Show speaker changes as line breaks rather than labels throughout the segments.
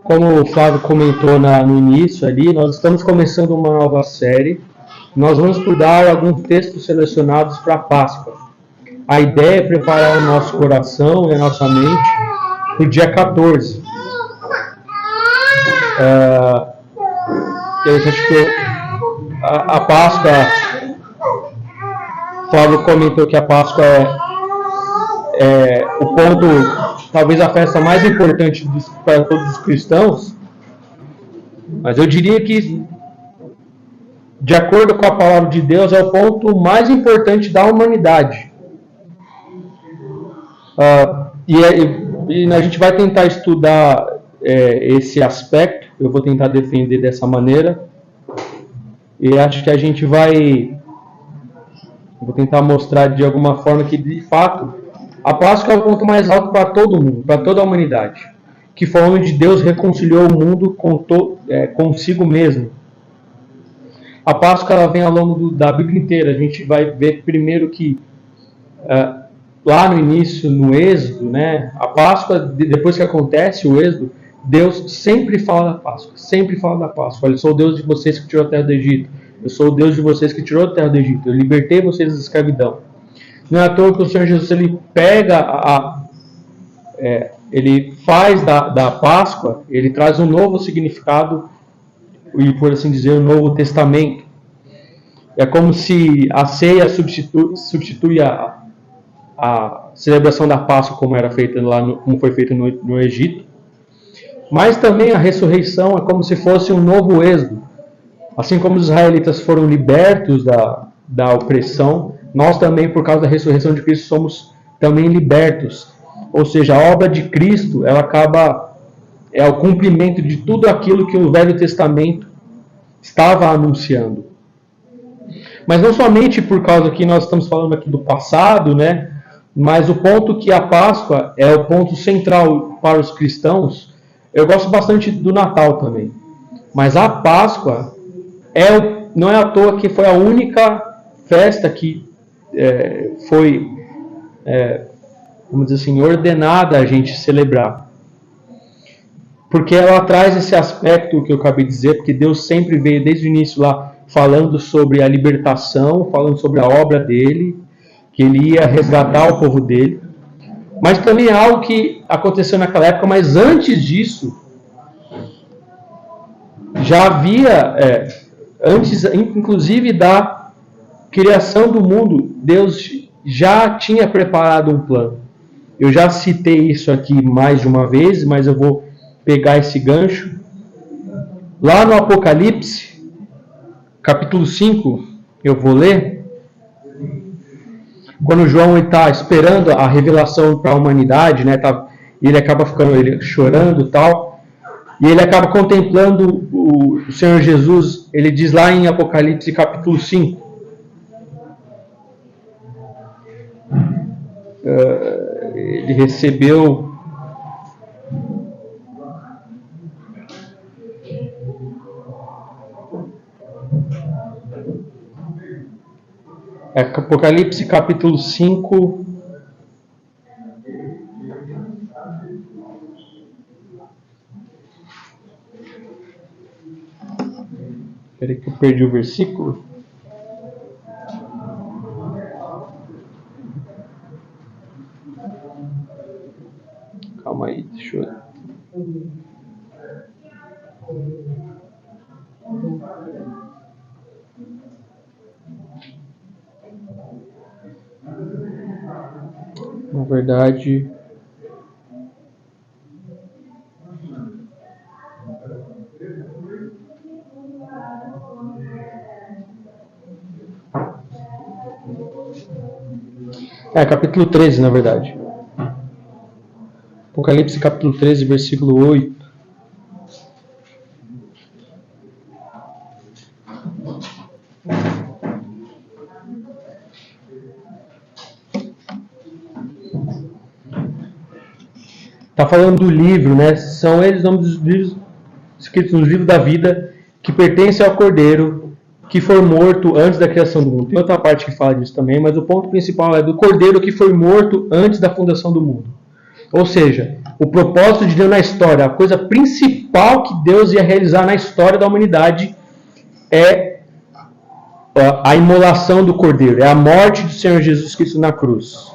Como o Flávio comentou no início ali, nós estamos começando uma nova série. Nós vamos estudar alguns textos selecionados para a Páscoa. A ideia é preparar o nosso coração e a nossa mente para o dia 14. A Páscoa, o Flávio comentou que a Páscoa é o ponto, talvez a festa mais importante para todos os cristãos, mas eu diria que, de acordo com a palavra de Deus, é o ponto mais importante da humanidade. E a gente vai tentar estudar esse aspecto, eu vou tentar defender dessa maneira, e acho que a gente vou tentar mostrar de alguma forma que, de fato, a Páscoa é o ponto mais alto para todo mundo, para toda a humanidade, que foi onde Deus reconciliou o mundo consigo mesmo. A Páscoa ela vem ao longo da Bíblia inteira. A gente vai ver primeiro que lá no início, no Êxodo, né, a Páscoa, depois que acontece o Êxodo, Deus sempre fala da Páscoa, sempre fala da Páscoa. Olha, eu sou o Deus de vocês que tirou a terra do Egito. Eu sou o Deus de vocês que tirou a terra do Egito. Eu libertei vocês da escravidão. Não é à toa que o Senhor Jesus ele pega ele faz da Páscoa, ele traz um novo significado e, por assim dizer, um novo testamento. É como se a ceia substitui a celebração da Páscoa como era feita lá, como foi feita no Egito. Mas também a ressurreição é como se fosse um novo êxodo. Assim como os israelitas foram libertos da opressão, nós também, por causa da ressurreição de Cristo, somos também libertos. Ou seja, a obra de Cristo, ela é o cumprimento de tudo aquilo que o Velho Testamento estava anunciando. Mas não somente por causa que nós estamos falando aqui do passado, né? Mas o ponto que a Páscoa é o ponto central para os cristãos. Eu gosto bastante do Natal também. Mas a Páscoa não é à toa que foi a única festa que foi, vamos dizer assim, ordenada a gente celebrar. Porque ela traz esse aspecto que eu acabei de dizer, porque Deus sempre veio desde o início lá falando sobre a libertação, falando sobre a obra dele, que ele ia resgatar o povo dele. Mas também é algo que aconteceu naquela época, mas antes disso, já havia, antes inclusive da criação do mundo, Deus já tinha preparado um plano. Eu já citei isso aqui mais de uma vez, mas eu vou pegar esse gancho. Lá no Apocalipse, capítulo 5, eu vou ler. Quando João está esperando a revelação para a humanidade, né, ele acaba chorando e tal, e ele acaba contemplando o Senhor Jesus. Ele diz lá em Apocalipse capítulo 5, ele recebeu Apocalipse capítulo 5, peraí que eu perdi o versículo. Calma aí, deixa eu... Na verdade... capítulo 13, na verdade. Apocalipse capítulo 13, versículo 8. Está falando do livro, né? São eles nomes dos livros, escritos no livro da vida, que pertence ao Cordeiro, que foi morto antes da criação do mundo. Tem outra parte que fala disso também, mas o ponto principal é do Cordeiro que foi morto antes da fundação do mundo. Ou seja, o propósito de Deus na história, a coisa principal que Deus ia realizar na história da humanidade é a imolação do Cordeiro, é a morte do Senhor Jesus Cristo na cruz.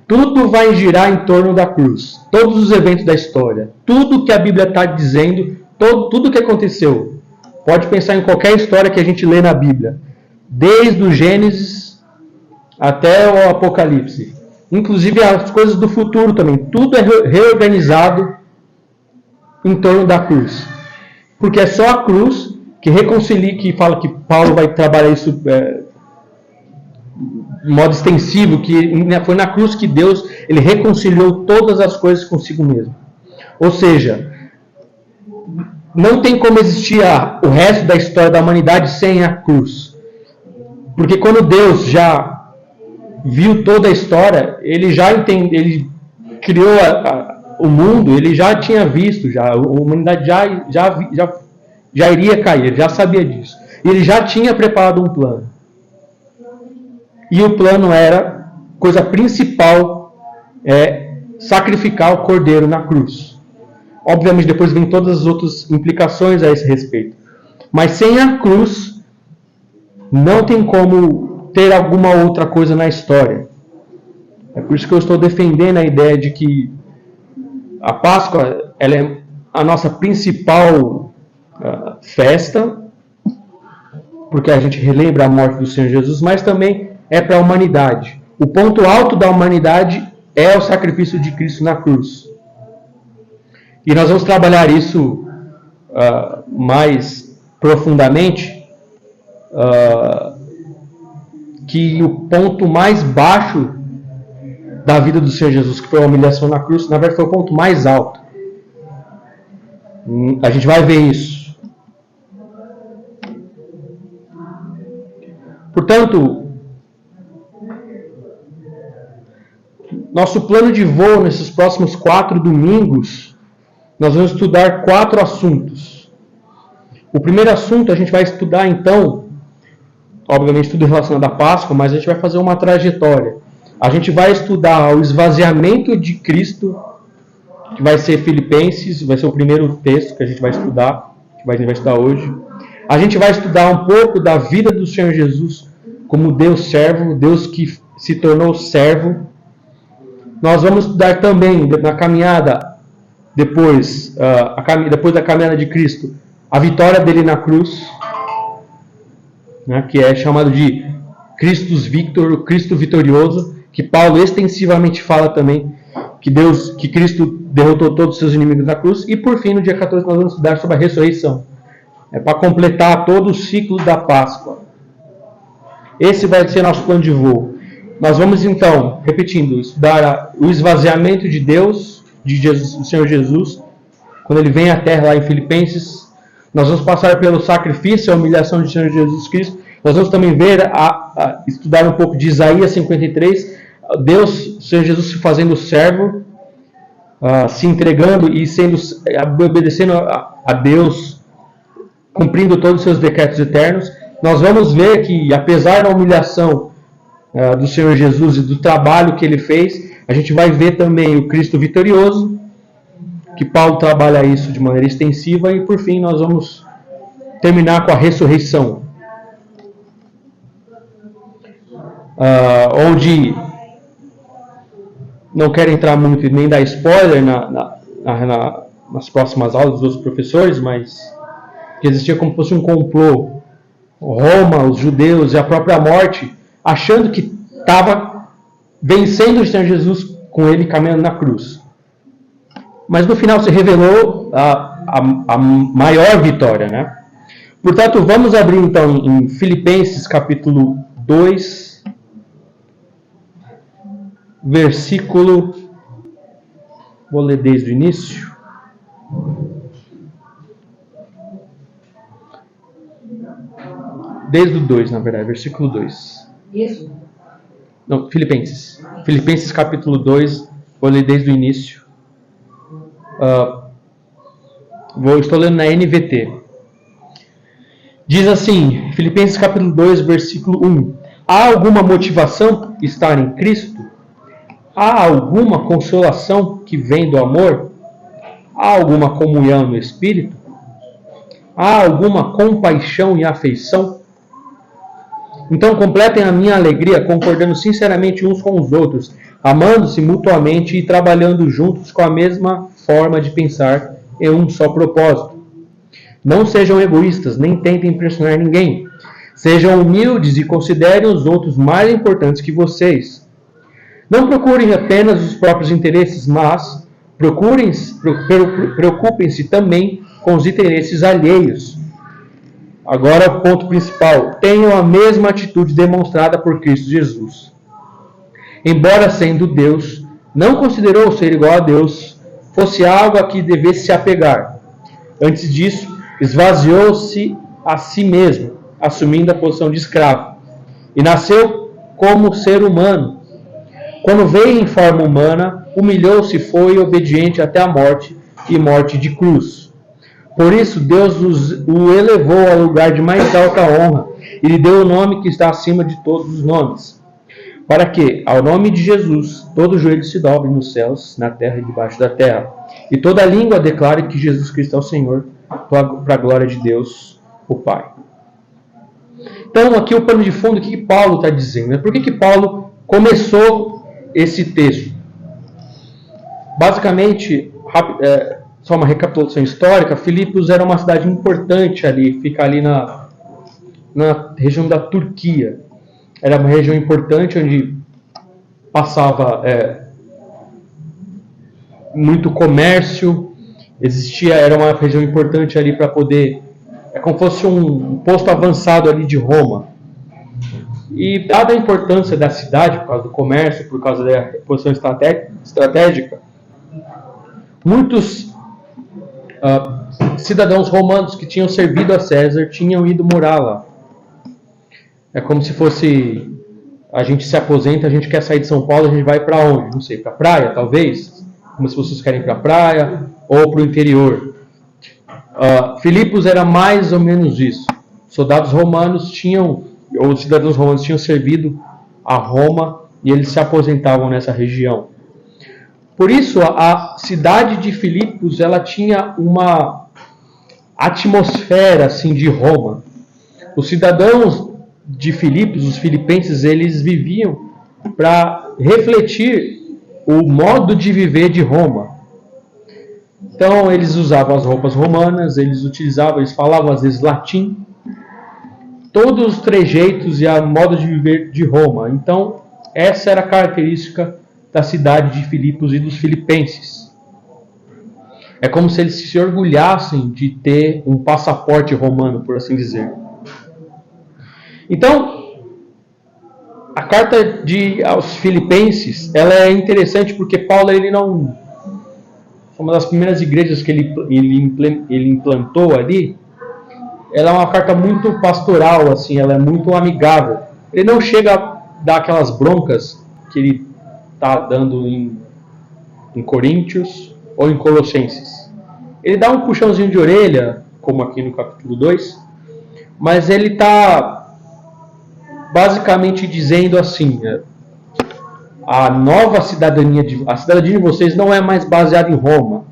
Tudo vai girar em torno da cruz. Todos os eventos da história, tudo que a Bíblia está dizendo, tudo que aconteceu. Pode pensar em qualquer história que a gente lê na Bíblia, desde o Gênesis até o Apocalipse. Inclusive as coisas do futuro também. Tudo é reorganizado em torno da cruz. Porque é só a cruz que reconcilia, que fala que Paulo vai trabalhar isso de modo extensivo, que foi na cruz que Deus ele reconciliou todas as coisas consigo mesmo. Ou seja, não tem como existir o resto da história da humanidade sem a cruz. Porque quando Deus já viu toda a história, ele já entende, ele criou o mundo, ele já tinha visto, a humanidade já iria cair, ele já sabia disso. Ele já tinha preparado um plano. E o plano era, coisa principal, sacrificar o Cordeiro na cruz. Obviamente depois vem todas as outras implicações a esse respeito. Mas sem a cruz, não tem como ter alguma outra coisa na história. É por isso que eu estou defendendo a ideia de que a Páscoa ela é a nossa principal festa, porque a gente relembra a morte do Senhor Jesus, mas também é para a humanidade. O ponto alto da humanidade é o sacrifício de Cristo na cruz. E nós vamos trabalhar isso mais profundamente, que o ponto mais baixo da vida do Senhor Jesus, que foi a humilhação na cruz, na verdade foi o ponto mais alto. A gente vai ver isso. Portanto, nosso plano de voo nesses próximos 4 domingos, nós vamos estudar 4 assuntos. O primeiro assunto a gente vai estudar então, obviamente tudo relacionado à Páscoa, mas a gente vai fazer uma trajetória. A gente vai estudar o esvaziamento de Cristo, que vai ser Filipenses, vai ser o primeiro texto que a gente vai estudar, que a gente vai estudar hoje. A gente vai estudar um pouco da vida do Senhor Jesus como Deus servo, Deus que se tornou servo. Nós vamos estudar também na caminhada, depois da caminhada de Cristo, a vitória dele na cruz, né, que é chamado de Christus Victor, o Cristo vitorioso, que Paulo extensivamente fala também, que Cristo derrotou todos os seus inimigos na cruz. E por fim, no dia 14, nós vamos estudar sobre a ressurreição. É para completar todo o ciclo da Páscoa. Esse vai ser nosso plano de voo. Nós vamos então, repetindo, estudar o esvaziamento de Deus, de Jesus, do Senhor Jesus, quando ele vem à terra lá em Filipenses. Nós vamos passar pelo sacrifício, a humilhação do Senhor Jesus Cristo. Nós vamos também ver, estudar um pouco de Isaías 53, Deus, o Senhor Jesus se fazendo servo, se entregando e obedecendo a Deus, cumprindo todos os seus decretos eternos. Nós vamos ver que, apesar da humilhação do Senhor Jesus e do trabalho que ele fez, a gente vai ver também o Cristo vitorioso, que Paulo trabalha isso de maneira extensiva, e por fim nós vamos terminar com a ressurreição, onde não quero entrar muito e nem dar spoiler nas próximas aulas dos outros professores, mas que existia como se fosse um complô, Roma, os judeus e a própria morte, achando que estava vencendo o Senhor Jesus com ele caminhando na cruz. Mas no final se revelou a maior vitória, né? Portanto, vamos abrir então em Filipenses capítulo 2, versículo... Vou ler desde o início. Desde o 2, na verdade, versículo 2.
Isso?
Não, Filipenses. Filipenses capítulo 2, vou ler desde o início. Estou lendo na NVT. Diz assim, Filipenses capítulo 2, versículo 1. Há alguma motivação estar em Cristo? Há alguma consolação que vem do amor? Há alguma comunhão no Espírito? Há alguma compaixão e afeição? Então completem a minha alegria concordando sinceramente uns com os outros, amando-se mutuamente e trabalhando juntos com a mesma forma de pensar em um só propósito. Não sejam egoístas, nem tentem impressionar ninguém. Sejam humildes e considerem os outros mais importantes que vocês. Não procurem apenas os próprios interesses, mas preocupem-se também com os interesses alheios. Agora o ponto principal. Tenham a mesma atitude demonstrada por Cristo Jesus. Embora sendo Deus, não considerou ser igual a Deus fosse algo a que devesse se apegar. Antes disso, esvaziou-se a si mesmo, assumindo a posição de escravo. E nasceu como ser humano. Quando veio em forma humana, humilhou-se e foi obediente até a morte, e morte de cruz. Por isso, Deus o elevou ao lugar de mais alta honra, e lhe deu o nome que está acima de todos os nomes, para que, ao nome de Jesus, todo joelho se dobre nos céus, na terra e debaixo da terra, e toda língua declare que Jesus Cristo é o Senhor, para a glória de Deus, o Pai. Então, aqui o pano de fundo, o que Paulo está dizendo? Por que Paulo começou esse texto? Basicamente, só uma recapitulação histórica, Filipos era uma cidade importante ali, fica ali na região da Turquia. Era uma região importante onde passava muito comércio, era uma região importante ali para poder, como se fosse um posto avançado ali de Roma. E dada a importância da cidade, por causa do comércio, por causa da posição estratégica, muitos cidadãos romanos que tinham servido a César tinham ido morar lá. É como se fosse, a gente se aposenta, a gente quer sair de São Paulo, a gente vai para onde? Não sei, para a praia, talvez? Como se vocês querem ir para a praia ou para o interior. Filipos era mais ou menos isso. Soldados romanos ou cidadãos romanos tinham servido a Roma e eles se aposentavam nessa região. Por isso, a cidade de Filipos, ela tinha uma atmosfera assim de Roma. Os cidadãos de Filipos, os filipenses, eles viviam para refletir o modo de viver de Roma. Então, eles usavam as roupas romanas, eles falavam às vezes latim, todos os trejeitos e a modo de viver de Roma. Então, essa era a característica da cidade de Filipos e dos filipenses. É como se eles se orgulhassem de ter um passaporte romano, por assim dizer. Então, a carta aos filipenses, ela é interessante porque Paulo, uma das primeiras igrejas que ele implantou ali, ela é uma carta muito pastoral, assim, ela é muito amigável. Ele não chega a dar aquelas broncas que ele está dando em Coríntios ou em Colossenses. Ele dá um puxãozinho de orelha, como aqui no capítulo 2, mas ele está basicamente dizendo assim: a nova cidadania, a cidadania de vocês não é mais baseada em Roma,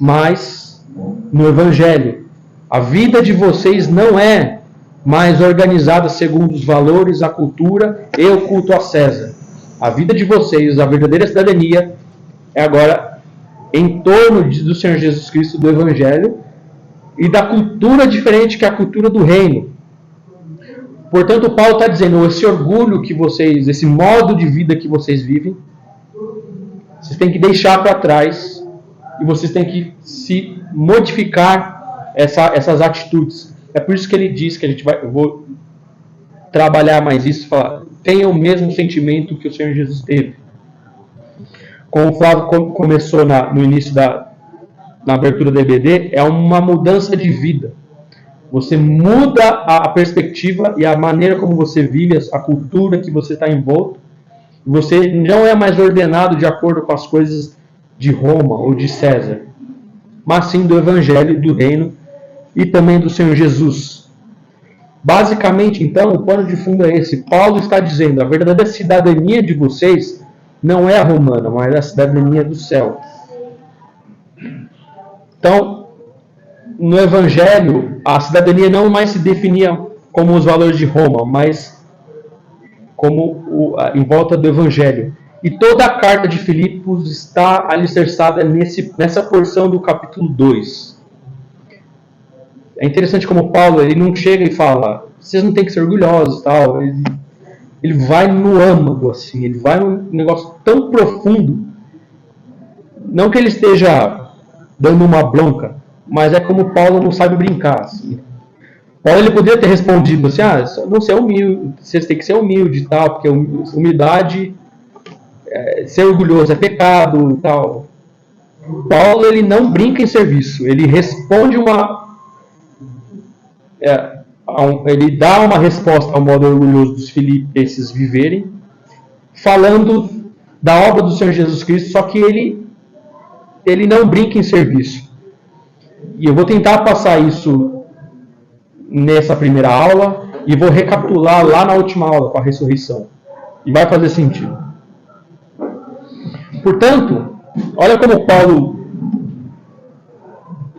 mas no Evangelho. A vida de vocês não é mais organizada segundo os valores, a cultura e o culto a César. A vida de vocês, a verdadeira cidadania, é agora em torno do Senhor Jesus Cristo, do Evangelho, e da cultura diferente que é a cultura do reino. Portanto, Paulo está dizendo, esse orgulho que vocês, esse modo de vida que vocês vivem, vocês têm que deixar para trás e vocês têm que se modificar essas atitudes. É por isso que ele diz que eu vou trabalhar mais isso, falar, tenha o mesmo sentimento que o Senhor Jesus teve. Como o Flávio começou no início na abertura do EBD, é uma mudança de vida. Você muda a perspectiva e a maneira como você vive, a cultura que você está envolto. Você não é mais ordenado de acordo com as coisas de Roma ou de César, mas sim do Evangelho, do Reino e também do Senhor Jesus. Basicamente, então, o pano de fundo é esse. Paulo está dizendo, a verdadeira cidadania de vocês não é a romana, mas a cidadania do céu. Então, no Evangelho, a cidadania não mais se definia como os valores de Roma, mas como em volta do Evangelho. E toda a carta de Filipos está alicerçada nessa porção do capítulo 2. É interessante como Paulo ele não chega e fala, vocês não têm que ser orgulhosos, tal. Ele vai no âmago, assim, ele vai num negócio tão profundo. Não que ele esteja dando uma bronca, mas é como Paulo não sabe brincar. Assim. Paulo ele poderia ter respondido assim, não ser humilde, vocês têm que ser humilde e tal, porque humildade, ser orgulhoso é pecado e tal. Paulo ele não brinca em serviço, ele responde ele dá uma resposta ao modo orgulhoso dos filipenses viverem, falando da obra do Senhor Jesus Cristo, só que ele não brinca em serviço. E eu vou tentar passar isso nessa primeira aula e vou recapitular lá na última aula com a ressurreição. E vai fazer sentido. Portanto, olha como Paulo...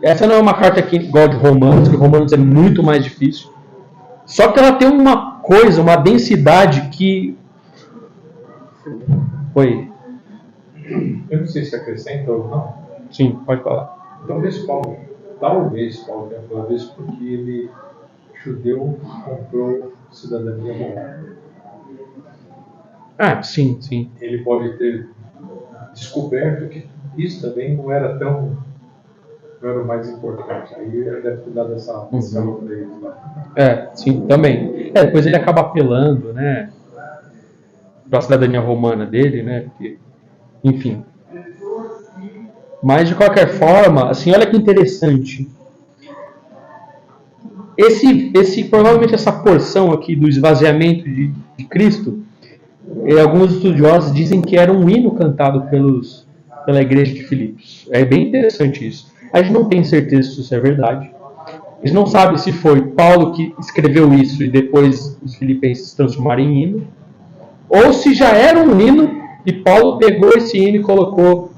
Essa não é uma carta aqui igual de Romanos, que Romanos é muito mais difícil. Só que ela tem uma coisa, uma densidade que... Oi.
Eu não sei se acrescenta ou não.
Sim, pode falar.
Talvez Paulo tenha falado isso porque ele, judeu, comprou cidadania romana.
Sim.
Ele pode ter descoberto que isso também não era o mais importante. Aí ele deve ter dado essa escala para eles lá.
Sim, também. Depois ele acaba apelando, né, para a cidadania romana dele, né, porque, enfim. Mas, de qualquer forma, assim, olha que interessante. Provavelmente essa porção aqui do esvaziamento de Cristo, alguns estudiosos dizem que era um hino cantado pela igreja de Filipos. É bem interessante isso. A gente não tem certeza se isso é verdade. A gente não sabe se foi Paulo que escreveu isso e depois os filipenses transformaram em hino, ou se já era um hino e Paulo pegou esse hino e colocou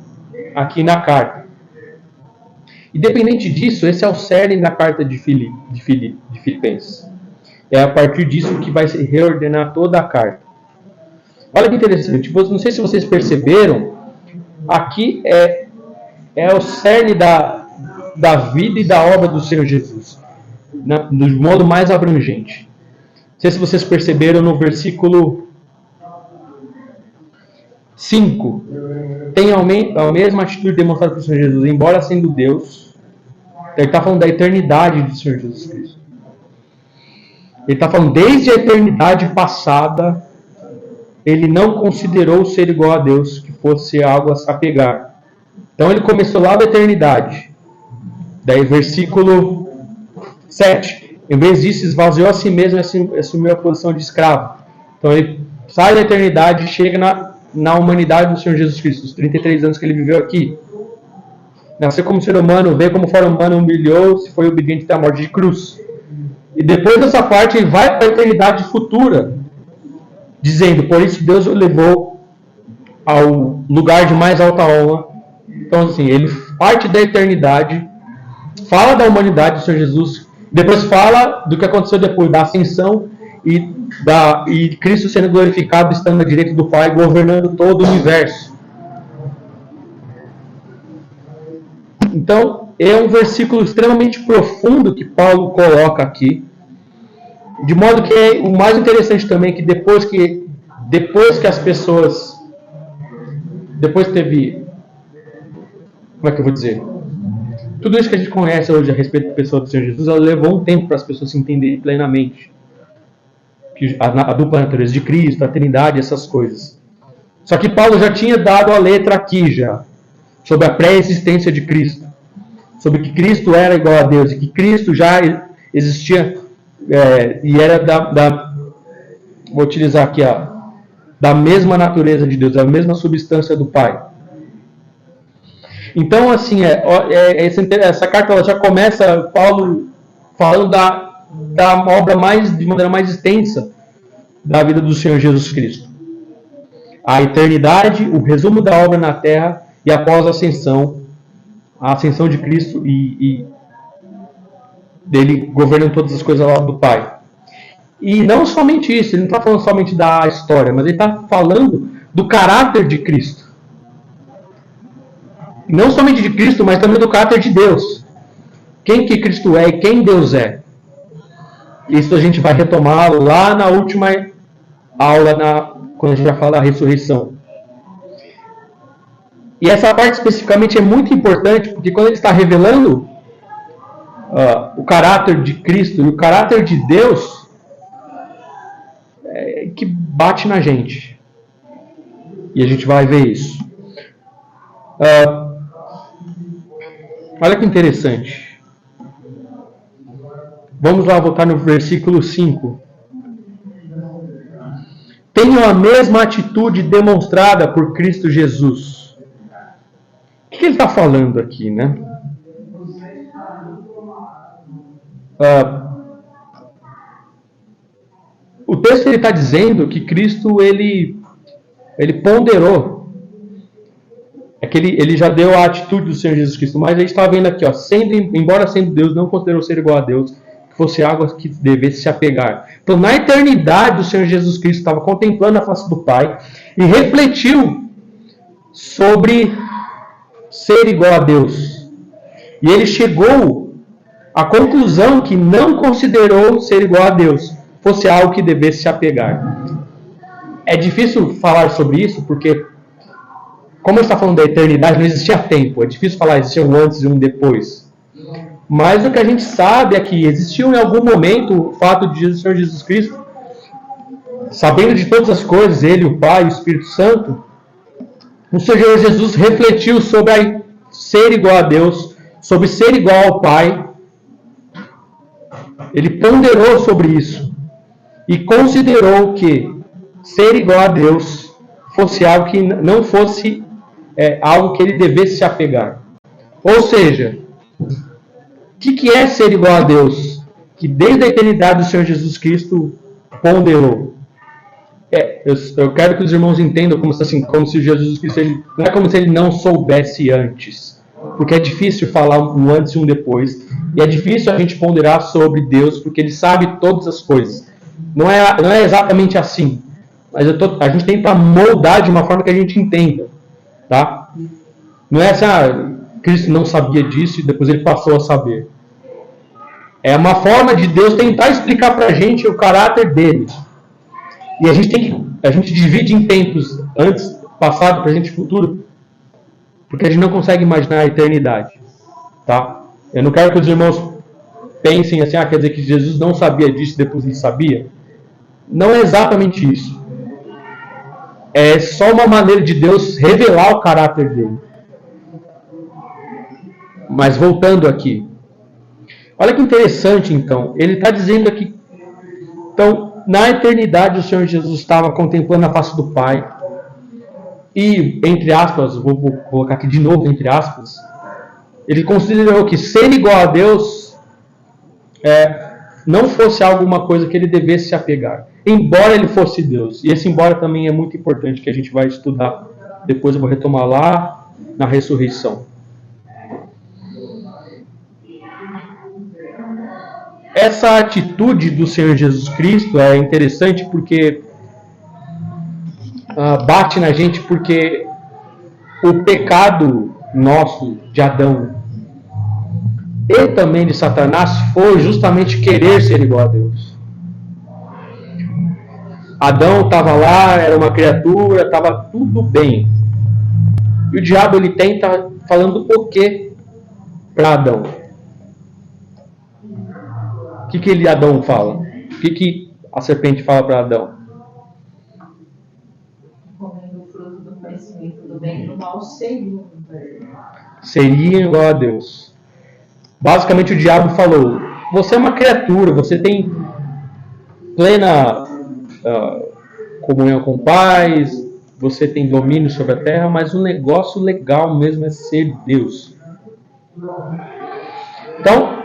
aqui na carta. Independente disso, esse é o cerne da carta de Filipenses. É a partir disso que vai se reordenar toda a carta. Olha que interessante, não sei se vocês perceberam, aqui é o cerne da vida e da obra do Senhor Jesus, do modo mais abrangente. Não sei se vocês perceberam no versículo 5, tem a mesma atitude demonstrada pelo Senhor Jesus, embora sendo Deus. Ele está falando da eternidade do Senhor Jesus Cristo. Ele está falando desde a eternidade passada, ele não considerou ser igual a Deus, que fosse algo a se apegar. Então ele começou lá da eternidade. Daí versículo 7. Em vez disso, esvaziou a si mesmo e assumiu a posição de escravo. Então ele sai da eternidade e chega na humanidade do Senhor Jesus Cristo, os 33 anos que ele viveu aqui. Nasceu como ser humano, veio como forma humana, humilhou-se, foi obediente até a morte de cruz. E depois dessa parte ele vai para a eternidade futura, dizendo, por isso Deus o levou ao lugar de mais alta honra. Então assim, ele parte da eternidade, fala da humanidade do Senhor Jesus, depois fala do que aconteceu depois da ascensão e Cristo sendo glorificado, estando à direita do Pai, governando todo o universo. Então, é um versículo extremamente profundo que Paulo coloca aqui, de modo que o mais interessante também é que depois que as pessoas, depois teve, como é que eu vou dizer? Tudo isso que a gente conhece hoje a respeito da pessoa do Senhor Jesus, ela levou um tempo para as pessoas se entenderem plenamente. A dupla natureza de Cristo, a Trindade, essas coisas. Só que Paulo já tinha dado a letra aqui já, sobre a pré-existência de Cristo, sobre que Cristo era igual a Deus, e que Cristo já existia, e era vou utilizar aqui, da mesma natureza de Deus, da mesma substância do Pai. Então, assim, essa carta ela já começa Paulo falando da obra de maneira mais extensa da vida do Senhor Jesus Cristo. A eternidade, o resumo da obra na terra e após a ascensão de Cristo e dele governando todas as coisas lá do Pai. E não somente isso, ele não está falando somente da história, mas ele está falando do caráter de Cristo. Não somente de Cristo, mas também do caráter de Deus. Quem que Cristo é e quem Deus é. Isso a gente vai retomar lá na última aula, quando a gente vai falar da ressurreição. E essa parte especificamente é muito importante, porque quando ele está revelando o caráter de Cristo e o caráter de Deus, que bate na gente. E a gente vai ver isso. Olha que interessante. Vamos lá voltar no versículo 5. Tenham a mesma atitude demonstrada por Cristo Jesus. O que ele está falando aqui, né? O texto está dizendo que Cristo ele ponderou. É que ele já deu a atitude do Senhor Jesus Cristo, mas a gente está vendo aqui, embora sendo Deus, não considerou ser igual a Deus, que fosse algo que devesse se apegar. Então, na eternidade, o Senhor Jesus Cristo estava contemplando a face do Pai e refletiu sobre ser igual a Deus. E ele chegou à conclusão que não considerou ser igual a Deus fosse algo que devesse se apegar. É difícil falar sobre isso, porque, como eu estava falando da eternidade, não existia tempo. É difícil falar, existia um antes e um depois. Mas o que a gente sabe é que existiu em algum momento o fato de o Senhor Jesus Cristo, sabendo de todas as coisas, Ele, o Pai e o Espírito Santo, o Senhor Jesus refletiu sobre ser igual a Deus, sobre ser igual ao Pai. Ele ponderou sobre isso e considerou que ser igual a Deus fosse algo que não fosse algo que ele devesse se apegar. Ou seja, o que é ser igual a Deus? Que desde a eternidade o Senhor Jesus Cristo ponderou. Eu quero que os irmãos entendam como se Jesus Cristo não é como se ele não soubesse antes. Porque é difícil falar um antes e um depois. E é difícil a gente ponderar sobre Deus, porque ele sabe todas as coisas. Não é exatamente assim. Mas a gente tenta moldar de uma forma que a gente entenda. Tá? Não é assim, Cristo não sabia disso e depois ele passou a saber. É uma forma de Deus tentar explicar pra gente o caráter dele. E a gente divide em tempos antes, passado, presente e futuro, porque a gente não consegue imaginar a eternidade. Tá? Eu não quero que os irmãos pensem assim, quer dizer que Jesus não sabia disso e depois ele sabia. Não é exatamente isso. É só uma maneira de Deus revelar o caráter dele. Mas voltando aqui. Olha que interessante, então. Ele está dizendo aqui. Então, na eternidade, o Senhor Jesus estava contemplando a face do Pai. E, entre aspas, vou colocar aqui de novo, entre aspas, ele considerou que ser igual a Deus não fosse alguma coisa que ele devesse se apegar. Embora ele fosse Deus. E esse embora também é muito importante, que a gente vai estudar. Depois eu vou retomar lá na ressurreição. Essa atitude do Senhor Jesus Cristo é interessante porque bate na gente, porque o pecado nosso de Adão e também de Satanás foi justamente querer ser igual a Deus. Adão estava lá, era uma criatura, estava tudo bem. E o diabo ele tenta falando o quê para Adão? O que Adão fala? O que a serpente fala para Adão?
Comendo o fruto do conhecimento do bem e do mal seriam
igual a Deus. Basicamente o diabo falou: você é uma criatura, você tem plena comunhão com o Pai, você tem domínio sobre a terra, mas o negócio legal mesmo é ser Deus. Então,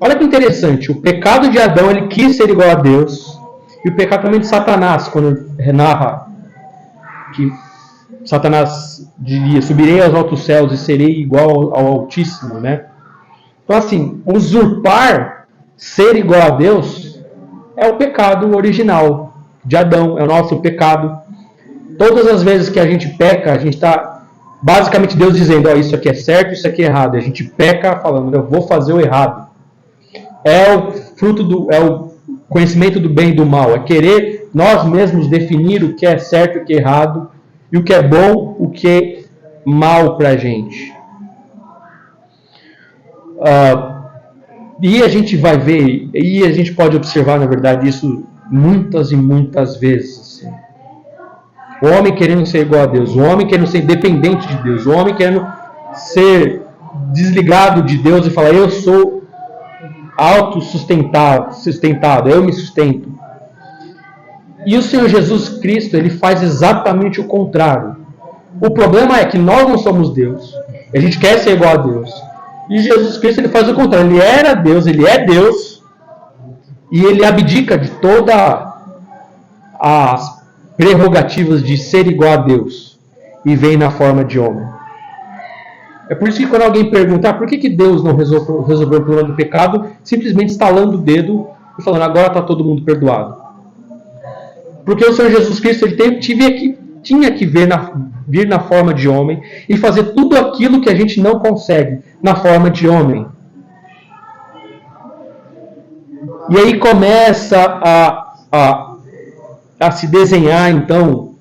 olha que interessante, o pecado de Adão, ele quis ser igual a Deus, e o pecado também de Satanás, quando narra que Satanás diria, subirei aos altos céus e serei igual ao Altíssimo, né? Então assim, usurpar, ser igual a Deus, é o pecado original de Adão, é o nosso pecado. Todas as vezes que a gente peca, a gente está, basicamente Deus dizendo, isso aqui é certo, isso aqui é errado. A gente peca falando, eu vou fazer o errado. É o fruto é o conhecimento do bem e do mal, é querer nós mesmos definir o que é certo e o que é errado, e o que é bom, o que é mal para a gente. E a gente vai ver, e a gente pode observar, na verdade, isso muitas e muitas vezes. Assim. O homem querendo ser igual a Deus, o homem querendo ser independente de Deus, o homem querendo ser desligado de Deus e falar, eu sou autossustentado, eu me sustento. E o Senhor Jesus Cristo, ele faz exatamente o contrário. O problema é que nós não somos Deus. A gente quer ser igual a Deus. E Jesus Cristo, ele faz o contrário. Ele era Deus, ele é Deus. E ele abdica de todas as prerrogativas de ser igual a Deus. E vem na forma de homem. É por isso que quando alguém pergunta, por que Deus não resolveu o problema do pecado, simplesmente estalando o dedo e falando, agora está todo mundo perdoado. Porque o Senhor Jesus Cristo ele tinha que vir na forma de homem e fazer tudo aquilo que a gente não consegue na forma de homem. E aí começa a se desenhar, então,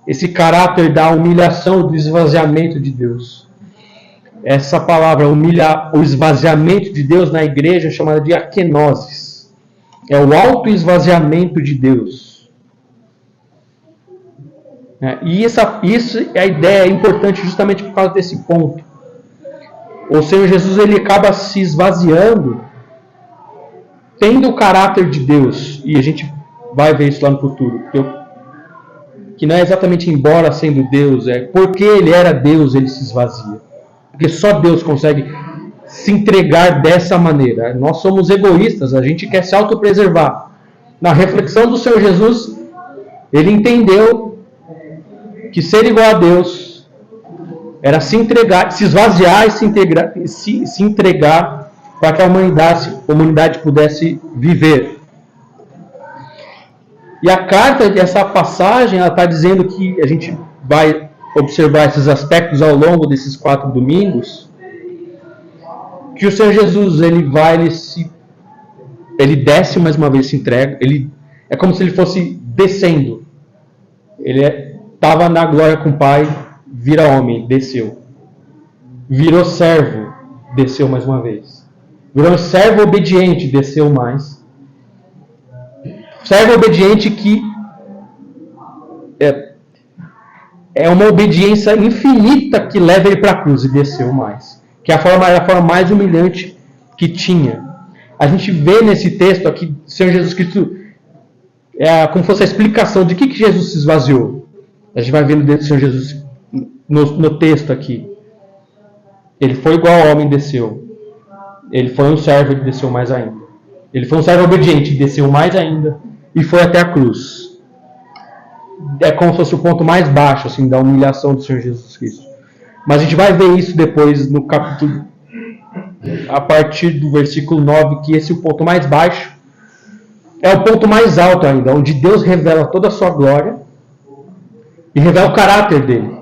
esse caráter da humilhação, do esvaziamento de Deus. Essa palavra, o esvaziamento de Deus na igreja é chamada de akenosis. É o auto-esvaziamento de Deus. E isso é a ideia importante justamente por causa desse ponto. O Senhor Jesus ele acaba se esvaziando, tendo o caráter de Deus, e a gente vai ver isso lá no futuro, que não é exatamente embora sendo Deus, é porque ele era Deus, ele se esvazia. Porque só Deus consegue se entregar dessa maneira. Nós somos egoístas, a gente quer se autopreservar. Na reflexão do Senhor Jesus, ele entendeu que ser igual a Deus era se entregar, se esvaziar e se entregar para que a humanidade pudesse viver. E a carta dessa passagem ela está dizendo que a gente vai observar esses aspectos ao longo desses 4 domingos, que o Senhor Jesus ele desce mais uma vez, se entrega, é como se ele fosse descendo. Ele estava na glória com o Pai, vira homem, desceu. Virou servo, desceu mais uma vez. Virou servo obediente, desceu mais. Servo obediente que é uma obediência infinita que leva ele para a cruz e desceu mais. Que era a forma mais humilhante que tinha. A gente vê nesse texto aqui, o Senhor Jesus Cristo, como fosse a explicação de que Jesus se esvaziou. A gente vai vendo dentro do Senhor Jesus no texto aqui. Ele foi igual ao homem, desceu. Ele foi um servo, ele desceu mais ainda. Ele foi um servo obediente, desceu mais ainda. E foi até a cruz. É como se fosse o ponto mais baixo assim, da humilhação do Senhor Jesus Cristo. Mas a gente vai ver isso depois no capítulo, a partir do versículo 9, que esse é o ponto mais baixo. É o ponto mais alto ainda, onde Deus revela toda a sua glória e revela o caráter dele.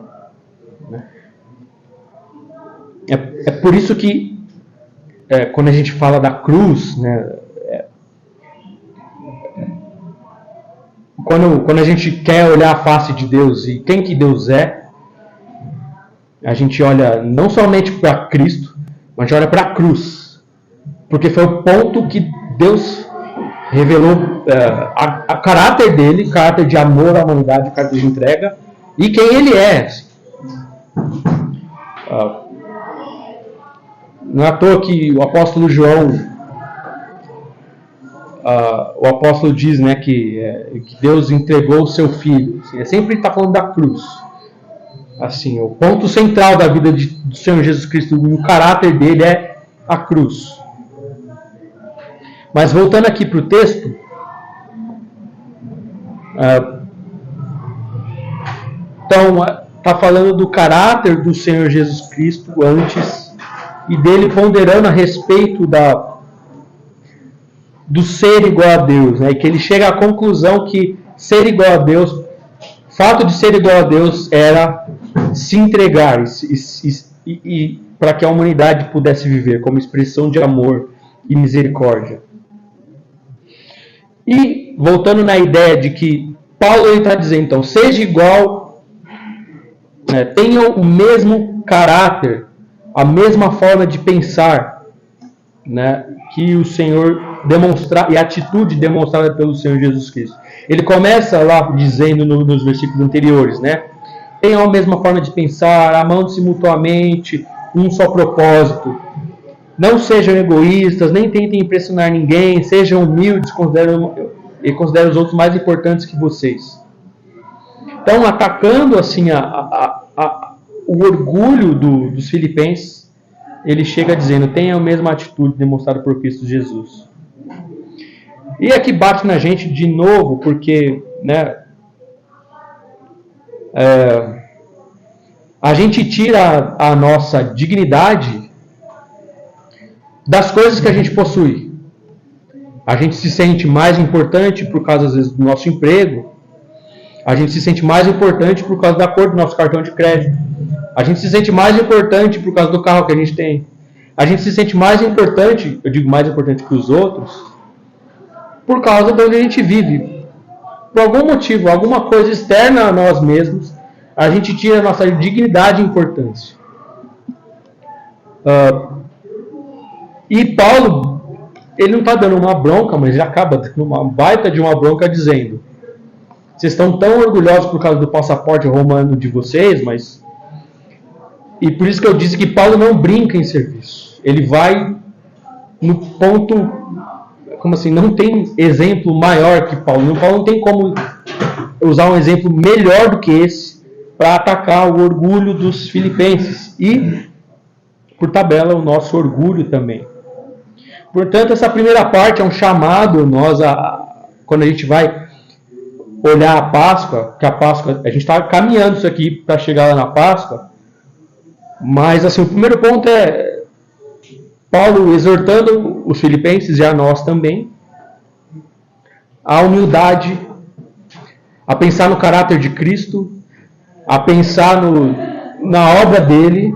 É por isso que quando a gente fala da cruz, né, quando a gente quer olhar a face de Deus e quem que Deus é, a gente olha não somente para Cristo, mas a gente olha para a cruz. Porque foi o ponto que Deus revelou a caráter dele, caráter de amor à humanidade, caráter de entrega, e quem ele é. Não é à toa que o apóstolo João o apóstolo diz, né, que Deus entregou o seu filho. Assim, sempre está falando da cruz. Assim, o ponto central da vida do Senhor Jesus Cristo, o caráter dele é a cruz. Mas voltando aqui para o texto, então está falando do caráter do Senhor Jesus Cristo antes e dele ponderando a respeito do ser igual a Deus, né? E que ele chega à conclusão que ser igual a Deus, o fato de ser igual a Deus era se entregar e para que a humanidade pudesse viver como expressão de amor e misericórdia. E voltando na ideia de que Paulo está dizendo, então, seja igual, né, tenham o mesmo caráter, a mesma forma de pensar, né, que o Senhor demonstrar e a atitude demonstrada pelo Senhor Jesus Cristo. Ele começa lá dizendo nos versículos anteriores, né? Tenham a mesma forma de pensar, amando-se mutuamente, um só propósito. Não sejam egoístas, nem tentem impressionar ninguém, sejam humildes e considerem os outros mais importantes que vocês. Então, atacando assim o orgulho dos filipenses, ele chega dizendo, tenha a mesma atitude demonstrada por Cristo Jesus. E aqui bate na gente de novo, porque, né, a gente tira a nossa dignidade das coisas que a gente possui. A gente se sente mais importante por causa, às vezes, do nosso emprego. A gente se sente mais importante por causa da cor do nosso cartão de crédito. A gente se sente mais importante por causa do carro que a gente tem. A gente se sente mais importante, eu digo mais importante que os outros, por causa de onde a gente vive. Por algum motivo, alguma coisa externa a nós mesmos, a gente tira a nossa dignidade e importância. E Paulo, ele não está dando uma bronca, mas ele acaba dando uma baita de uma bronca dizendo, vocês estão tão orgulhosos por causa do passaporte romano de vocês, mas... E por isso que eu disse que Paulo não brinca em serviço. Ele vai no ponto... Como assim? Não tem exemplo maior que Paulo. Paulo não tem como usar um exemplo melhor do que esse para atacar o orgulho dos filipenses. E, por tabela, o nosso orgulho também. Portanto, essa primeira parte é um chamado nós quando a gente vai olhar a Páscoa, que a Páscoa, a gente está caminhando isso aqui para chegar lá na Páscoa, mas assim, o primeiro ponto é Paulo exortando os filipenses e a nós também a humildade, a pensar no caráter de Cristo, a pensar na obra dele,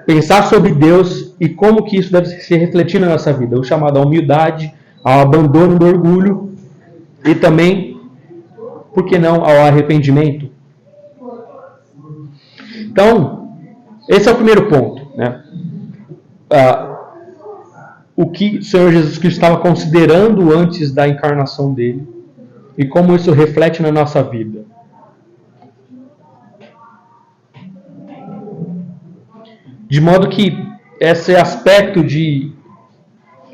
pensar sobre Deus e como que isso deve se refletir na nossa vida. O chamado à humildade, ao abandono do orgulho e também, por que não, ao arrependimento. Então, esse é o primeiro ponto, né? O que o Senhor Jesus Cristo estava considerando antes da encarnação dele e como isso reflete na nossa vida. De modo que esse aspecto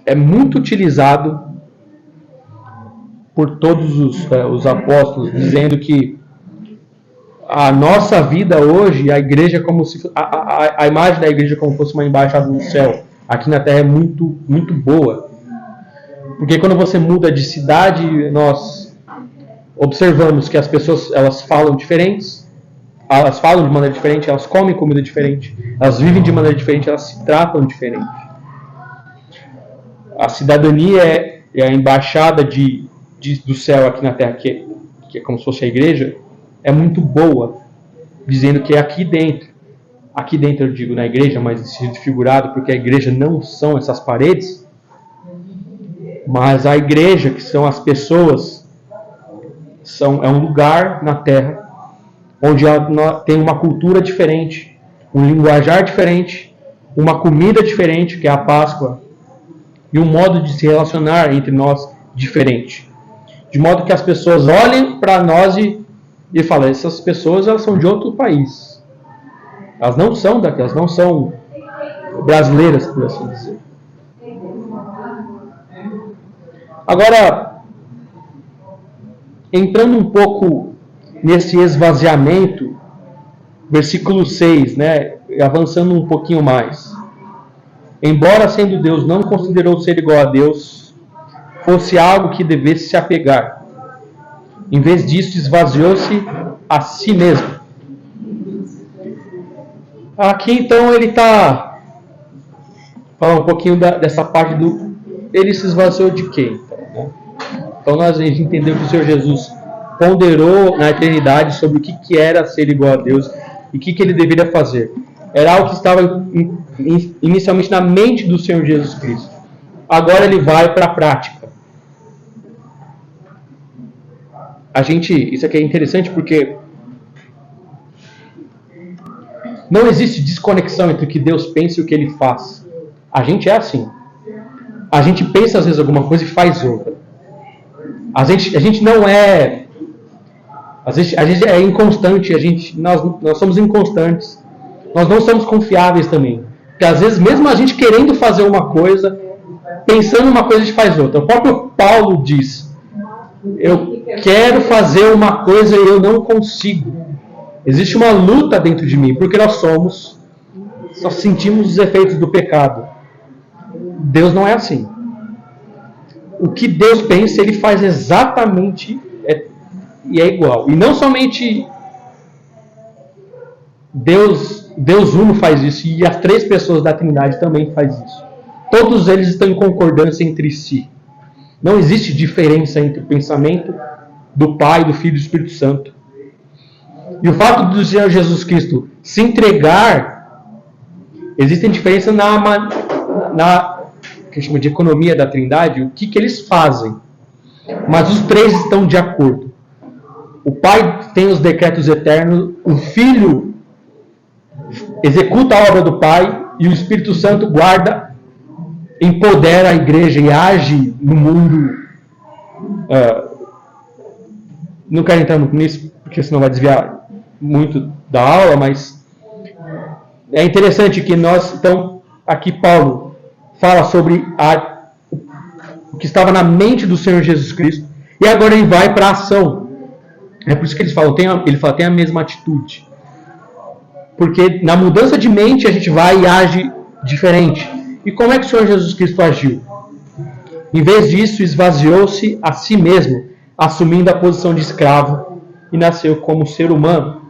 é muito utilizado por todos os apóstolos, dizendo que a nossa vida hoje, a igreja como se a imagem da igreja como fosse uma embaixada no céu, aqui na terra é muito, muito boa. Porque quando você muda de cidade, nós observamos que as pessoas elas falam diferentes, elas falam de maneira diferente, elas comem comida diferente, elas vivem de maneira diferente, elas se tratam diferente. A cidadania é a embaixada do céu aqui na terra, que é como se fosse a igreja, é muito boa, dizendo que é aqui dentro eu digo na igreja, mas esse figurado, porque a igreja não são essas paredes, mas a igreja, que são as pessoas, é um lugar na terra onde tem uma cultura diferente, um linguajar diferente, uma comida diferente, que é a Páscoa, e um modo de se relacionar entre nós diferente. De modo que as pessoas olhem para nós e falam, essas pessoas elas são de outro país. Elas não são daqui, elas não são brasileiras, por assim dizer. Agora, entrando um pouco nesse esvaziamento, versículo 6, né? Avançando um pouquinho mais. Embora sendo Deus, não considerou ser igual a Deus fosse algo que devesse se apegar. Em vez disso, esvaziou-se a si mesmo. Aqui, então, ele está falando um pouquinho dessa parte do... Ele se esvaziou de quê? Então, a gente entendeu que o Senhor Jesus ponderou na eternidade sobre o que era ser igual a Deus e o que ele deveria fazer. Era algo que estava inicialmente na mente do Senhor Jesus Cristo. Agora ele vai para a prática. Isso aqui é interessante porque não existe desconexão entre o que Deus pensa e o que Ele faz. A gente é assim. A gente pensa às vezes alguma coisa e faz outra. A gente não é... A gente é inconstante, nós somos inconstantes. Nós não somos confiáveis também. Porque às vezes, mesmo a gente querendo fazer uma coisa, pensando uma coisa, a gente faz outra. O próprio Paulo diz: eu quero fazer uma coisa e eu não consigo. Existe uma luta dentro de mim, porque nós sentimos os efeitos do pecado. Deus não é assim. O que Deus pensa, Ele faz exatamente e é igual. E não somente Deus Uno faz isso, e as 3 pessoas da Trindade também faz isso. Todos eles estão em concordância entre si. Não existe diferença entre o pensamento do Pai, do Filho e do Espírito Santo. E o fato do Senhor Jesus Cristo se entregar, existem diferenças na que chama de economia da Trindade, o que eles fazem. Mas os 3 estão de acordo. O Pai tem os decretos eternos, o Filho executa a obra do Pai e o Espírito Santo guarda, empodera a igreja e age no mundo. Não quero entrar muito nisso, porque senão vai desviar muito da aula, mas é interessante que então, aqui Paulo fala sobre o que estava na mente do Senhor Jesus Cristo, e agora ele vai para a ação. É por isso que ele fala, tem a mesma atitude. Porque na mudança de mente a gente vai e age diferente. E como é que o Senhor Jesus Cristo agiu? Em vez disso, esvaziou-se a si mesmo, assumindo a posição de escravo, e nasceu como ser humano.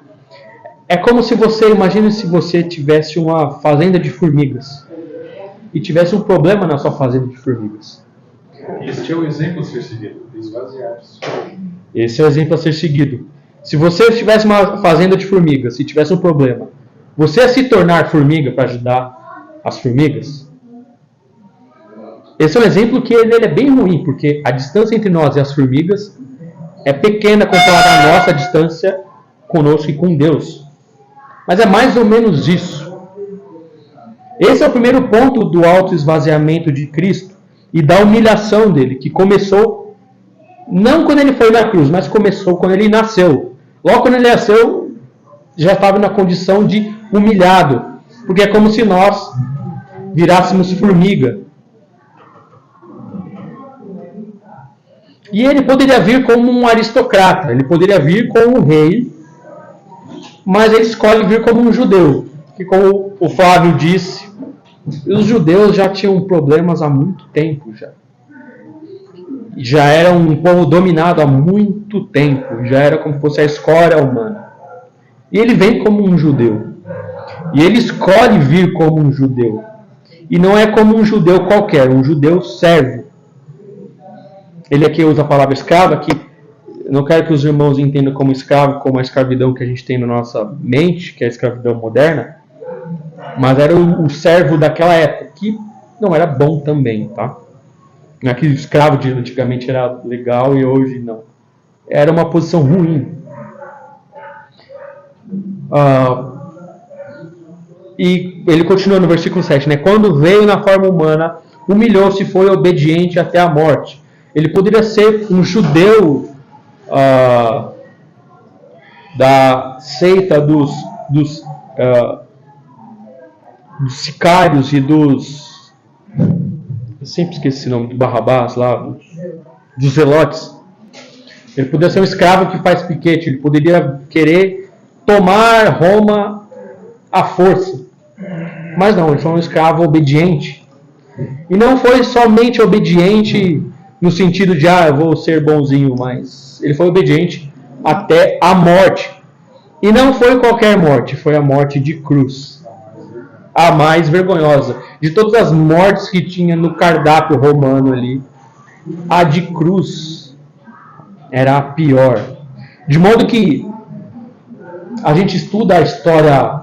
É como se imagine se você tivesse uma fazenda de formigas, e tivesse um problema na sua fazenda de formigas.
Este é o exemplo a ser seguido, esvaziar-se.
Esse é o exemplo a ser seguido. Se você tivesse uma fazenda de formigas e tivesse um problema, você ia se tornar formiga para ajudar as formigas? Esse é um exemplo que ele é bem ruim, porque a distância entre nós e as formigas é pequena comparada à nossa distância conosco e com Deus. Mas é mais ou menos isso. Esse é o primeiro ponto do autoesvaziamento de Cristo e da humilhação dele, que começou não quando ele foi na cruz, mas começou quando ele nasceu. Logo quando ele nasceu, já estava na condição de humilhado, porque é como se nós virássemos formiga. E ele poderia vir como um aristocrata, ele poderia vir como um rei, mas ele escolhe vir como um judeu, que, como o Flávio disse, os judeus já tinham problemas há muito tempo já era um povo dominado há muito tempo, já era como se fosse a escória humana. E ele vem como um judeu. E ele escolhe vir como um judeu. E não é como um judeu qualquer, um judeu servo. Ele aqui usa a palavra escravo, que não quero que os irmãos entendam como escravo, como a escravidão que a gente tem na nossa mente, que é a escravidão moderna, mas era o servo daquela época, que não era bom também, tá? Não é que o escravo de antigamente era legal e hoje não. Era uma posição ruim. E ele continua no versículo 7, né? Quando veio na forma humana, humilhou-se e foi obediente até a morte. Ele poderia ser um judeu da seita dos sicários e dos sempre esqueço esse nome, do Barrabás lá, dos Zelotes. Ele poderia ser um escravo que faz piquete, ele poderia querer tomar Roma à força. Mas não, ele foi um escravo obediente. E não foi somente obediente no sentido de, eu vou ser bonzinho, mas ele foi obediente até a morte. E não foi qualquer morte, foi a morte de cruz. A mais vergonhosa. De todas as mortes que tinha no cardápio romano ali, a de cruz era a pior. De modo que a gente estuda a história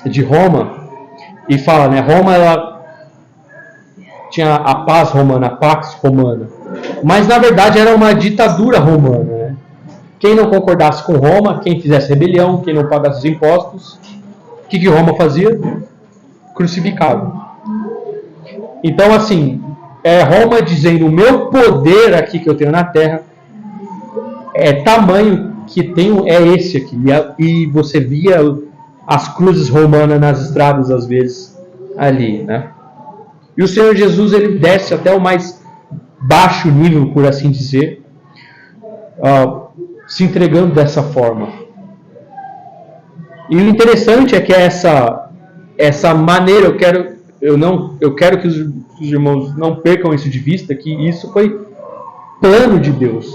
de Roma e fala, né? Roma, ela tinha a paz romana, a pax romana. Mas na verdade era uma ditadura romana, né? Quem não concordasse com Roma, quem fizesse rebelião, quem não pagasse os impostos, o que Roma fazia? Crucificava. Então, assim, Roma dizendo, o meu poder aqui que eu tenho na terra tamanho que tenho esse aqui. E você via as cruzes romanas nas estradas, às vezes, ali, né? E o Senhor Jesus, ele desce até o mais baixo nível, por assim dizer, se entregando dessa forma. E o interessante é que essa maneira, eu quero que os irmãos não percam isso de vista, que isso foi plano de Deus.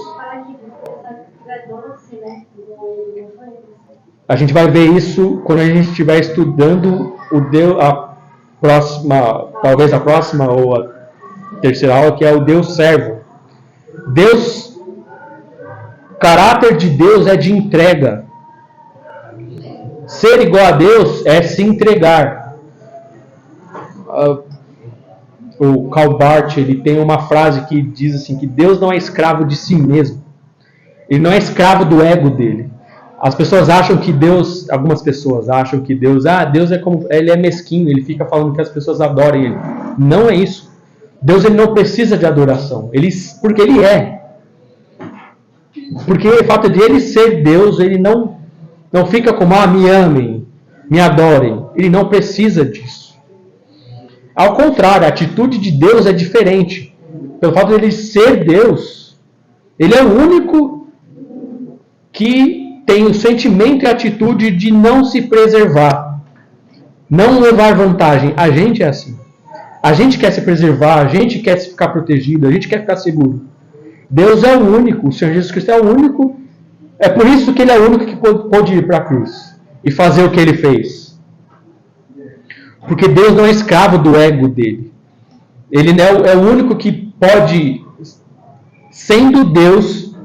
A gente vai ver isso quando a gente estiver estudando talvez a próxima ou a terceira aula, que é o Deus servo. O caráter de Deus é de entrega. Ser igual a Deus é se entregar. O Karl Barth, ele tem uma frase que diz assim, que Deus não é escravo de si mesmo. Ele não é escravo do ego dele. Algumas pessoas acham que Deus ele é mesquinho, ele fica falando que as pessoas adorem ele. Não é isso. Deus, ele não precisa de adoração, porque ele é. Porque o fato de ele ser Deus, ele não fica como, me amem, me adorem. Ele não precisa disso. Ao contrário, a atitude de Deus é diferente. Pelo fato de ele ser Deus, ele é o único que tem o sentimento e a atitude de não se preservar, não levar vantagem. A gente é assim. A gente quer se preservar, a gente quer ficar protegido, a gente quer ficar seguro. Deus é o único, o Senhor Jesus Cristo é o único. É por isso que ele é o único que pôde ir para a cruz e fazer o que ele fez. Porque Deus não é escravo do ego dele. Ele é o único que pode, sendo Deus,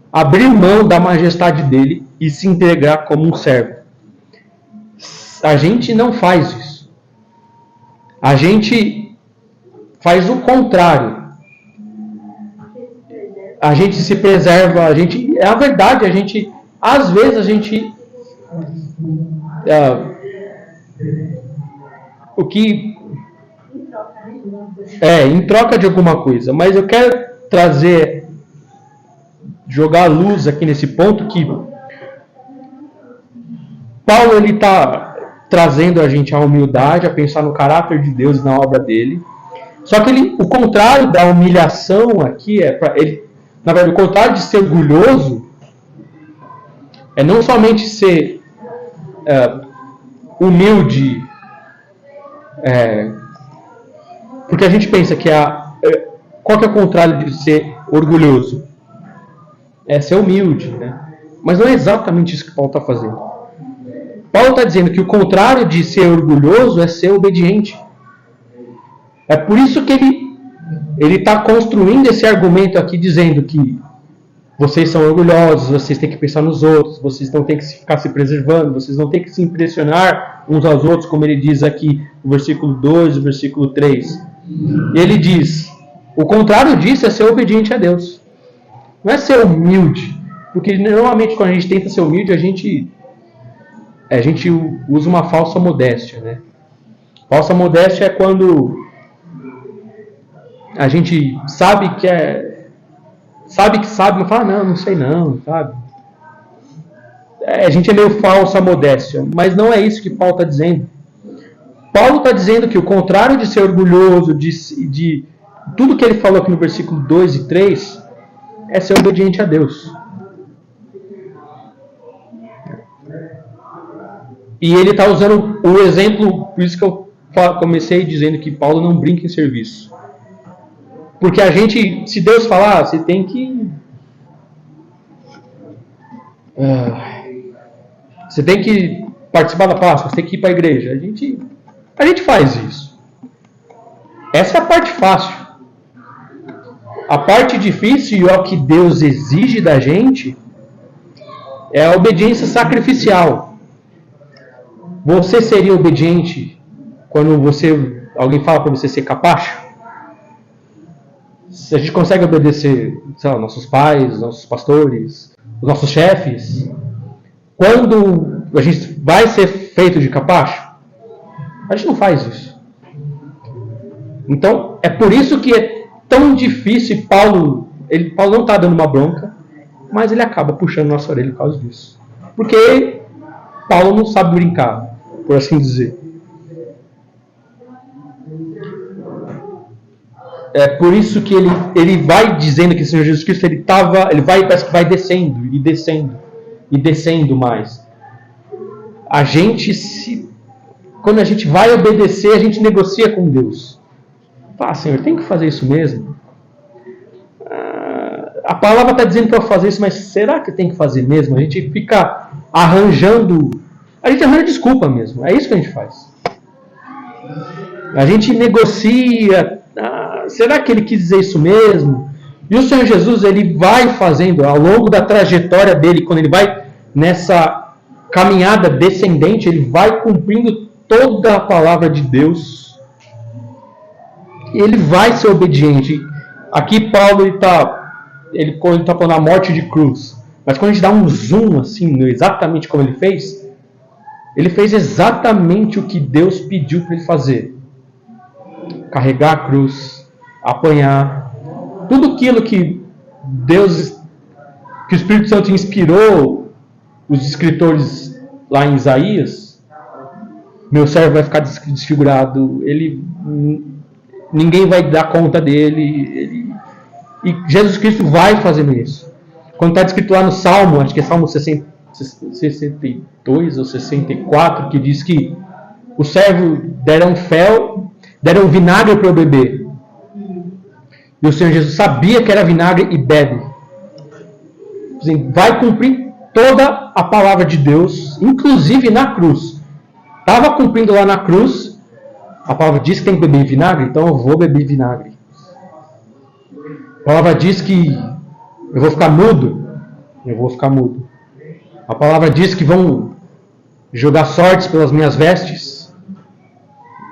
abrir mão da majestade dele e se entregar como um servo. A gente não faz isso. A gente faz o contrário. A gente se preserva, a verdade, às vezes a gente em troca de alguma coisa, mas eu quero jogar a luz aqui nesse ponto que Paulo, ele está trazendo a gente a humildade, a pensar no caráter de Deus e na obra dele. Só que o contrário da humilhação aqui na verdade, o contrário de ser orgulhoso é não somente ser humilde, porque a gente pensa que qual que é o contrário de ser orgulhoso? É ser humilde, né? Mas não é exatamente isso que Paulo está fazendo. Paulo está dizendo que o contrário de ser orgulhoso é ser obediente. É por isso que ele está construindo esse argumento aqui, dizendo que vocês são orgulhosos, vocês têm que pensar nos outros, vocês não têm que ficar se preservando, vocês não têm que se impressionar uns aos outros, como ele diz aqui no versículo 2 e no versículo 3. E ele diz, o contrário disso é ser obediente a Deus. Não é ser humilde, porque normalmente quando a gente tenta ser humilde, a gente usa uma falsa modéstia, né? Falsa modéstia é quando a gente sabe que sabe, mas fala, não sei não, sabe? A gente é meio falsa modéstia, mas não é isso que Paulo está dizendo. Paulo está dizendo que o contrário de ser orgulhoso, de tudo que ele falou aqui no versículo 2 e 3, é ser obediente a Deus. E ele está usando o exemplo, por isso que eu comecei dizendo que Paulo não brinca em serviço. Porque a gente, se Deus falar, você tem que... você tem que participar da Páscoa, você tem que ir para a igreja. A gente faz isso. Essa é a parte fácil. A parte difícil e o que Deus exige da gente é a obediência sacrificial. Você seria obediente quando alguém fala para você ser capacho? Se a gente consegue obedecer, sei lá, nossos pais, nossos pastores, os nossos chefes, quando a gente vai ser feito de capacho, a gente não faz isso. Então, é por isso que é tão difícil. Paulo não está dando uma bronca, mas ele acaba puxando nossa orelha por causa disso. Porque Paulo não sabe brincar, por assim dizer. É por isso que ele vai dizendo que o Senhor Jesus Cristo parece que vai descendo e descendo e descendo mais. Quando a gente vai obedecer, a gente negocia com Deus. Fala, Senhor, tem que fazer isso mesmo? A palavra está dizendo para eu fazer isso, mas será que tem que fazer mesmo? A gente fica arranjando desculpa mesmo. É isso que a gente faz. A gente negocia. Será que ele quis dizer isso mesmo? E o Senhor Jesus, ele vai fazendo, ao longo da trajetória dele, quando ele vai nessa caminhada descendente, ele vai cumprindo toda a palavra de Deus. E ele vai ser obediente. Aqui Paulo ele está falando a morte de cruz. Mas quando a gente dá um zoom assim, exatamente como ele fez exatamente o que Deus pediu para ele fazer. Carregar a cruz, apanhar, tudo aquilo que o Espírito Santo inspirou os escritores lá em Isaías. Meu servo vai ficar desfigurado, ninguém vai dar conta dele, e Jesus Cristo vai fazendo isso. Quando está descrito lá no Salmo, acho que é Salmo 62 ou 64, que diz que o servo deram vinagre para eu beber. E o Senhor Jesus sabia que era vinagre e bebe. Vai cumprir toda a palavra de Deus, inclusive na cruz. Estava cumprindo lá na cruz. A palavra diz que tem que beber vinagre, então eu vou beber vinagre. A palavra diz que eu vou ficar mudo. Eu vou ficar mudo. A palavra diz que vão jogar sortes pelas minhas vestes.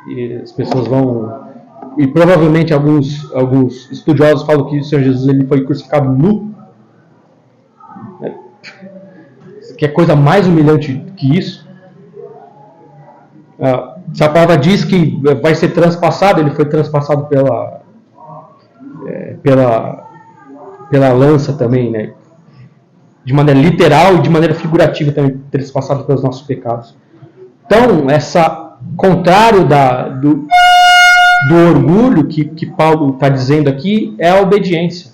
E as pessoas vão... E provavelmente alguns estudiosos falam que o Senhor Jesus ele foi crucificado nu. Que é coisa mais humilhante que isso. Se a palavra diz que vai ser transpassado, ele foi transpassado pela lança também, né? De maneira literal e de maneira figurativa também, transpassado pelos nossos pecados. Então, contrário do orgulho que Paulo está dizendo aqui, é a obediência.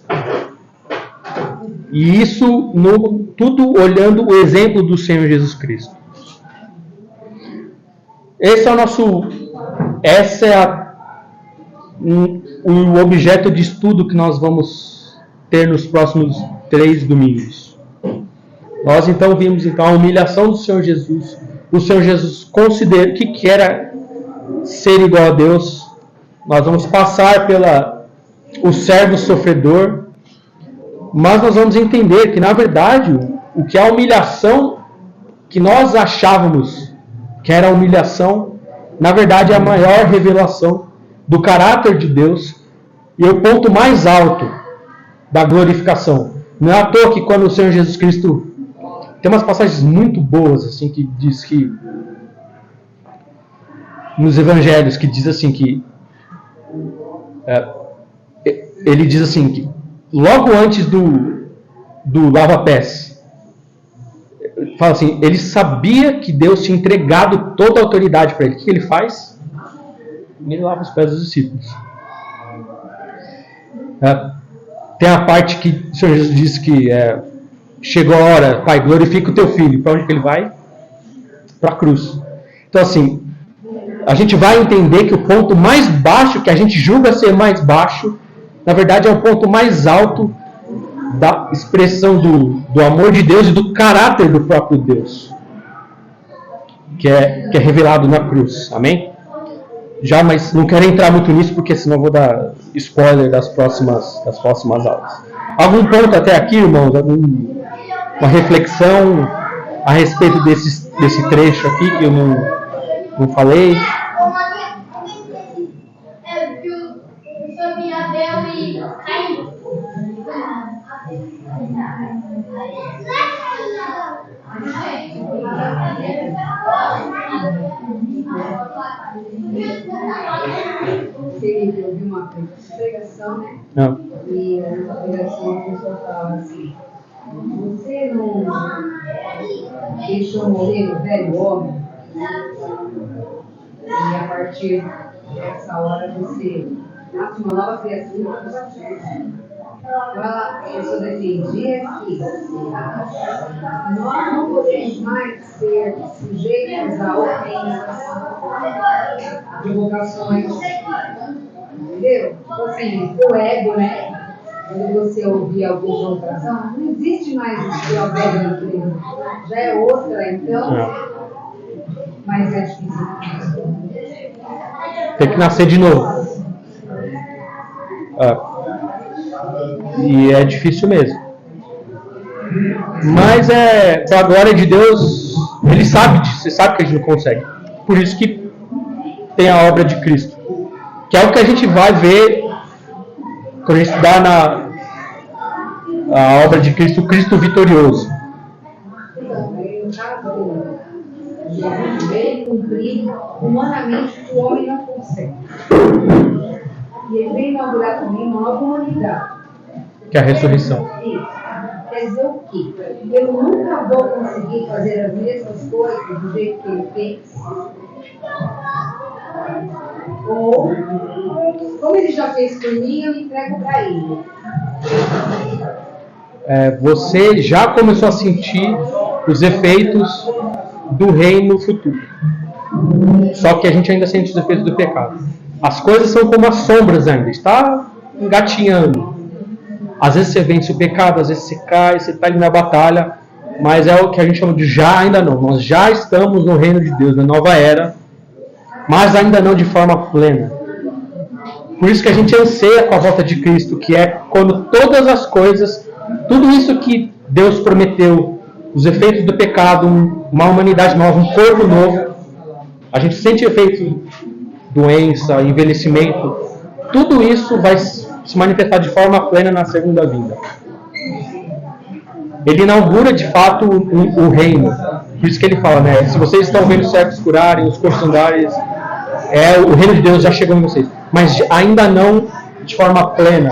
E isso tudo olhando o exemplo do Senhor Jesus Cristo. Esse é o objeto de estudo que nós vamos ter nos próximos 3 domingos. Nós então vimos a humilhação do Senhor Jesus. O Senhor Jesus considera que era ser igual a Deus. Nós vamos passar o servo sofredor. Mas nós vamos entender que, na verdade, o que a humilhação que nós achávamos que era a humilhação, na verdade é a maior revelação do caráter de Deus e o ponto mais alto da glorificação. Não é à toa que quando o Senhor Jesus Cristo... Tem umas passagens muito boas assim que diz que... Nos evangelhos, que diz assim que... ele diz assim que logo antes do lava-pés, fala assim, ele sabia que Deus tinha entregado toda a autoridade para ele. O que ele faz? Ele lava os pés dos discípulos. Tem a parte que o Senhor Jesus disse que chegou a hora, Pai, glorifica o teu filho. Para onde que ele vai? Para a cruz. Então assim, a gente vai entender que o ponto mais baixo, que a gente julga ser mais baixo, na verdade é o ponto mais alto da expressão do amor de Deus e do caráter do próprio Deus, que é revelado na cruz. Amém? Mas não quero entrar muito nisso, porque senão vou dar spoiler das próximas aulas. Algum ponto até aqui, irmãos? Uma reflexão a respeito desse trecho aqui que eu não falei?
Eu vi uma pregação, né?
Não.
E na pregação a pessoa falava assim: você não deixou morrer o velho homem? E a partir dessa hora você nasce uma nova criatura. A pessoa defendia que nós não podemos mais ser sujeitos a ofensas, provocações, entendeu? Assim, o ego, né? Quando você ouvir alguma provocação, não existe mais o seu velho emprego, já é outra, então. Mas é difícil.
Tem que nascer de novo. E é difícil mesmo. Mas a glória de Deus, Ele sabe disso, Você sabe que a gente não consegue. Por isso que tem a obra de Cristo, que é o que a gente vai ver quando a gente estudar a obra de Cristo, o Cristo vitorioso.
Jesus veio cumprir humanamente o que o homem não consegue. E ele veio inaugurar também uma nova humanidade.
Que é a ressurreição.
Isso. Quer dizer o quê? Eu nunca vou conseguir fazer as mesmas coisas do jeito que ele fez. Ou, como ele já fez por mim, eu me entrego para ele.
Você já começou a sentir os efeitos do reino futuro. Só que a gente ainda sente os efeitos do pecado. As coisas são como as sombras ainda. Está engatinhando. Às vezes você vence o pecado, às vezes você cai, você está ali na batalha. Mas é o que a gente chama de já, ainda não. Nós já estamos no reino de Deus, na nova era. Mas ainda não de forma plena. Por isso que a gente anseia com a volta de Cristo, que é quando todas as coisas, tudo isso que Deus prometeu, os efeitos do pecado, uma humanidade nova, um corpo novo, a gente sente efeito, doença, envelhecimento, tudo isso vai se manifestar de forma plena na segunda vinda. Ele inaugura de fato o reino. Por isso que ele fala, né? Se vocês estão vendo os cegos curarem, os coxos andarem, o reino de Deus já chegou em vocês. Mas ainda não de forma plena.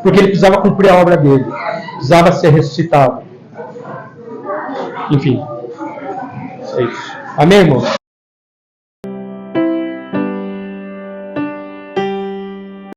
Porque ele precisava cumprir a obra dele. Precisava ser ressuscitado. Enfim. É isso. Amém, irmãos?